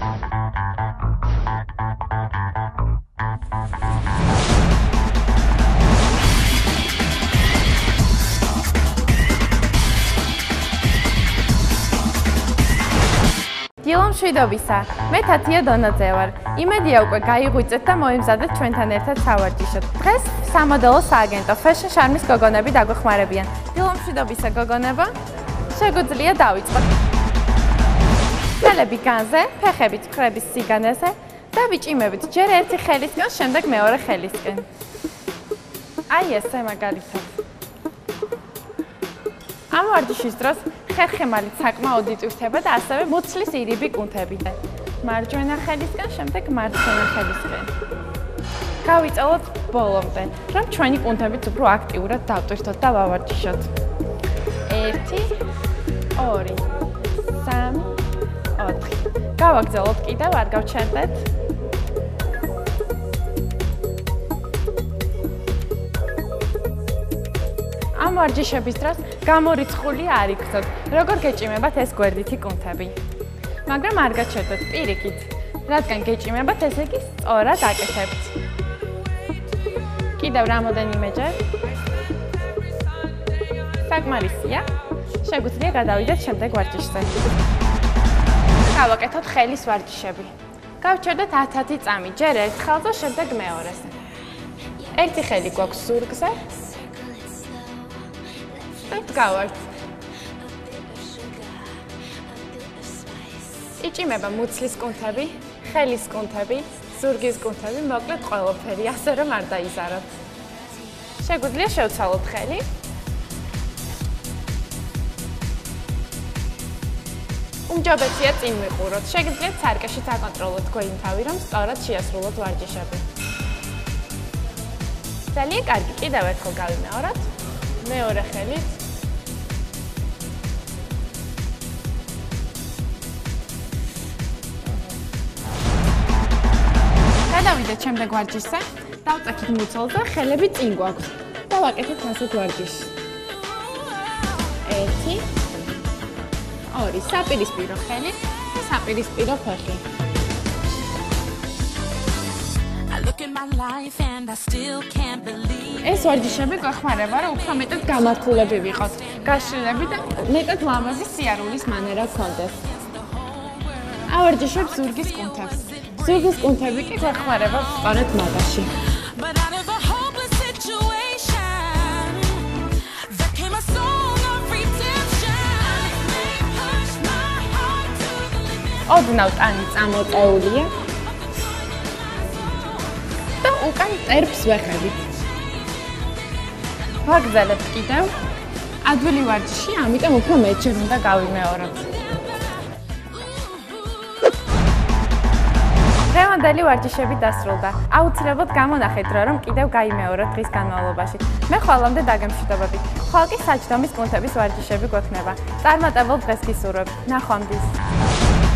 დილო მშვიდობისა, მე თათია დონაძე ვარ. იმედია უკვე გაიღვიძეთ და მოიმზადეთ ჩვენთან ერთად სავარჯიშოდ. დღეს სამოდელო სააგენტო Fashion Charm-ის გოგონები დაგვეხმარებიან. დილო მშვიდობისა გოგონებო, შეგვიძლია დავიწყოთ. ხელები განზე, ფეხები ცხრების სიგანეზე და ვიჭიმებით ჯერ ერთი ხელისკენ, შემდეგ მეორე ხელისკენ. აი ესე მაგალითად. ამ ვარჯიშის დროს ხერხემალით საკმაოდ იწვრთება და ასევე მუცლის ირიბი კუნთები. მარჯვენა ხელისკენ, შემდეგ მარცხენა ხელისკენ. გავიწელოთ ბოლომდე, რომ ჩვენი კუნთებიც უფრო აქტიურად დავტვირთოთ და ვავარჯიშოთ. 1 2 3 4. გავაგრძელოთ კიდევ, არ გავჩერდეთ. ამ ვარჯიშების დროს გამორიცხული არ იქცოთ, როგორ გეჭიმებათ ეს გვერდითი კუნთები. მაგრამ არ გაჩერდოთ პირიქით, რადგან გეჭიმებათ, ესე იგი სწორად აკეთებთ. კიდევ რამოდენიმეჯერ. საკმარისია. შეგვიძლია გადავიდეთ შემდეგ ვარჯიშზე. გავაკეთოთ ხელის ვარჯიშები. გავჩერდეთ 10 წამი, ჯერ ერთ ხელზე, შემდეგ მეორეზე. ერთი ხელი გვაქვს ზურგზე. დგავართ. იჭიმება მუცლის კუნთები, ხელის კუნთები, ზურგის კუნთები, მოკლედ ყველაფერი, ასე რომ არ დაიზაროთ. შეგვიძლია შევცვალოთ ხელი. უმჯობესია წინ მიყუროთ. შეგიძლიათ სარკეშიც აკონტროლოთ თქვენი თავი, რომ სწორად შეასრულოთ ვარჯიშები. ძალიან კარგი, კიდევ ერთხელ გავიმეოროთ. მეორე ხელით. გადავიდეთ შემდეგ ვარჯიშზე. დავწექით მუცელს და ხელები წინ გვაქვს. და ვაკეთებთ ასეთ ვარჯიშს. 1 2 საპირისპირო ხელი და საპირისპირო ფეხი. ეს ვარჯიშები გვეხმარება, რომ უფრო მეტად გამართულები ვიყოთ, გაშლილები და მეტად ლამაზი სიარულის მანერა გქონდეს. ავარჯიშებ ზურგის კუნთებს. ზურგის კუნთები კი გვეხმარება სწორედ მაგაში. ოდნავ ტანი წამოწეულია. და უკან წერფს ვეხებით. ვაგრძელებთ კიდევ. ადვილი ვარჯიში, ამიტომ უფრო მეტჯერ უნდა გავიმეოროთ. დღევანდელი ვარჯიშები დასრულდა. აუცილებლად გამონახეთ რომ კიდევ გაიმეოროთ დღის განმავლობაში. მე ხვალამდე დაგემშვიდობები. ხვალ კი საჯდომის კუნთების ვარჯიშები გვექნება. წარმატებულ დღეს გისურვებთ. ნახვამდის.